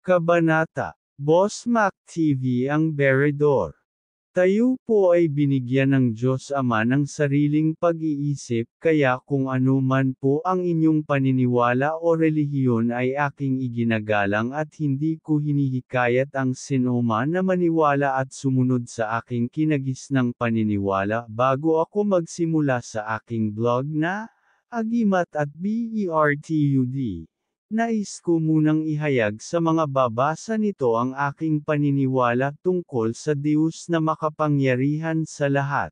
Kabanata. Boss Mac TV ang Beredor. Tayo po ay binigyan ng Diyos Ama ng sariling pag-iisip, kaya kung ano man po ang inyong paniniwala o relihiyon ay aking iginagalang at hindi ko hinihikayat ang sinuman na maniwala at sumunod sa aking kinagisnang paniniwala. Bago ako magsimula sa aking blog na Agimat at BERTUD, nais ko munang ihayag sa mga babasa nito ang aking paniniwala tungkol sa Diyos na makapangyarihan sa lahat.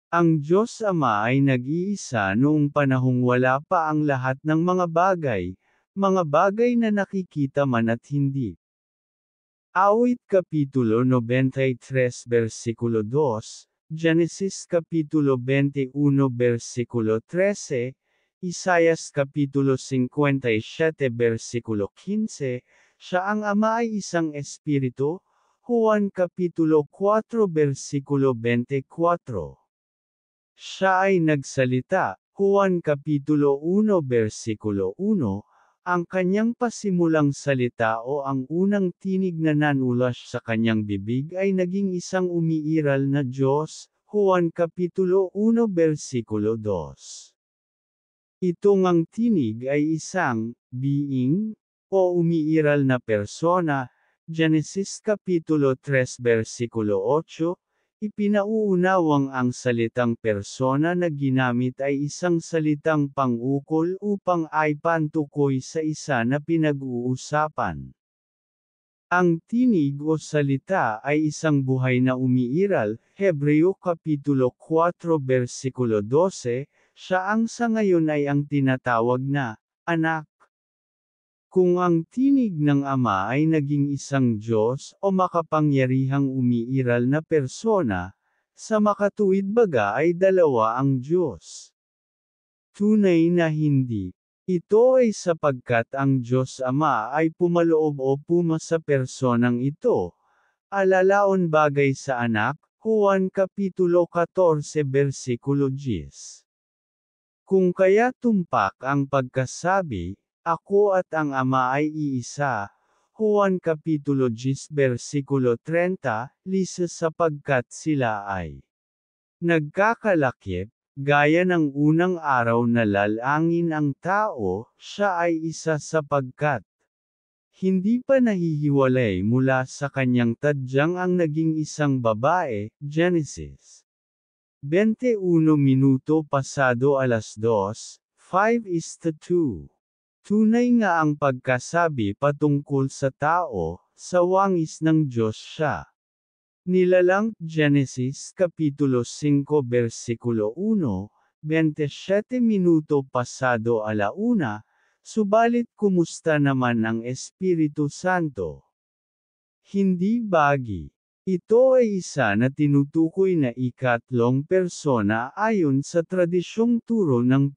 Ang Diyos Ama ay nag-iisa noong panahong wala pa ang lahat ng mga bagay na nakikita man at hindi. Awit Kapitulo 93 versikulo 2, Genesis Kapitulo 21 versikulo 13, Isaias Kapitulo 57 versikulo 15, siya ang Ama ay isang Espiritu, Juan Kapitulo 4 versikulo 24. Siya ay nagsalita, Juan Kapitulo 1 versikulo 1, ang kanyang pasimulang salita o ang unang tinig na nanulas sa kanyang bibig ay naging isang umiiral na Diyos, Juan Kapitulo 1 versikulo 2. Ito ngang tinig ay isang being o umiiral na persona, Genesis Kapitulo 3 versikulo 8, ipinauunawang ang salitang persona na ginamit ay isang salitang pang-ukol upang ay pantukoy sa isa na pinag-uusapan. Ang tinig o salita ay isang buhay na umiiral, Hebreo Kapitulo 4 versikulo 12, siya ang sa ngayon ay ang tinatawag na anak. Kung ang tinig ng Ama ay naging isang Diyos o makapangyarihang umiiral na persona, sa makatuwid baga ay dalawa ang Diyos. Tunay na hindi. Ito ay sapagkat ang Diyos Ama ay pumaloob o puma sa personang ito. Alalaon bagay sa anak, Juan Kapitulo 14 versikulo 10. Kung kaya tumpak ang pagkasabi, ako at ang Ama ay iisa, Juan Kapitulo 10 versikulo 30, lisa sapagkat sila ay nagkakalakip, gaya ng unang araw na lalangin ang tao, siya ay isa sapagkat hindi pa nahihiwalay mula sa kanyang tadyang ang naging isang babae, Genesis 21 minuto pasado alas 2, 5:2. Tunay nga ang pagkasabi patungkol sa tao, sa wangis ng Diyos siya. Nilalang, Genesis Kapitulo 5 versikulo 1, 27 minuto pasado alauna, subalit kumusta naman ang Espiritu Santo? Hindi bagi. Ito ay isa na tinutukoy na ikatlong persona ayon sa tradisyong turo ng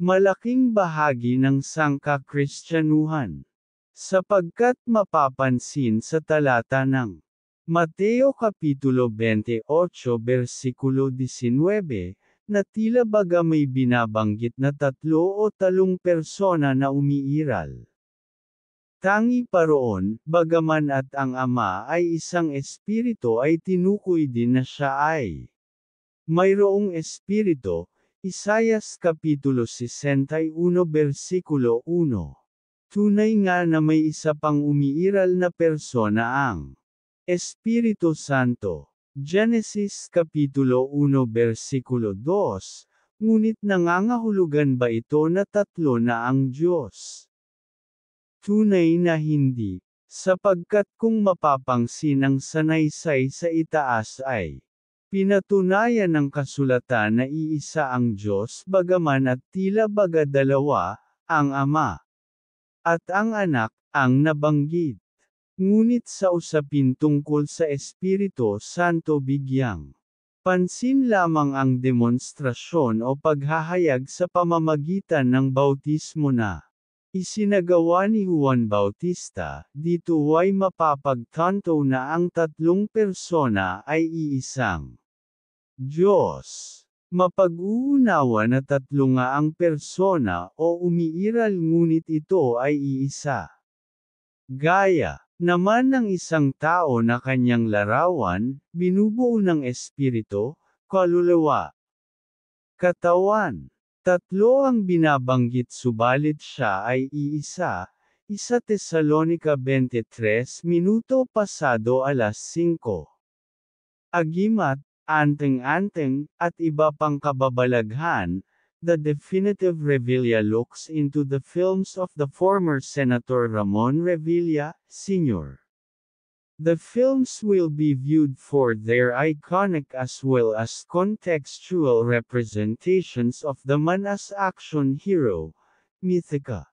malaking bahagi ng sangka-Kristyanuhan. Sapagkat mapapansin sa talata ng Mateo Kapitulo 28 versikulo 19, na tila baga may binabanggit na tatlo o talong persona na umiiral. Tangi paroon, bagaman at ang Ama ay isang espiritu ay tinukoy din na siya ay mayroong espiritu, Isaias Kapitulo 61 versikulo 1. Tunay nga na may isa pang umiiral na persona ang Espiritu Santo. Genesis Kapitulo 1 versikulo 2, ngunit nangangahulugan ba ito na tatlo na ang Diyos? Tunay na hindi, sapagkat kung mapapangsin ang sanaysay sa itaas ay pinatunayan ng kasulatan na iisa ang Diyos bagaman at tila baga dalawa, ang Ama at ang Anak, ang nabanggit. Ngunit sa usapin tungkol sa Espiritu Santo bigyang pansin lamang ang demonstrasyon o paghahayag sa pamamagitan ng bautismo na isinagawa ni Juan Bautista. Dito ay mapapagtanto na ang tatlong persona ay iisang Diyos. Mapag-uunawa na tatlo nga ang persona o umiiral ngunit ito ay iisa. Gaya naman ng isang tao na kanyang larawan, binubuo ng espiritu, kaluluwa, katawan. Tatlo ang binabanggit subalit siya ay iisa, 1 Tesalonica 23 minuto pasado alas 5. Agimat, anteng-anteng, at iba pang kababalaghan, the definitive Revilla looks into the films of the former Senator Ramon Revilla, Sr. The films will be viewed for their iconic as well as contextual representations of the man as action hero, Mythica.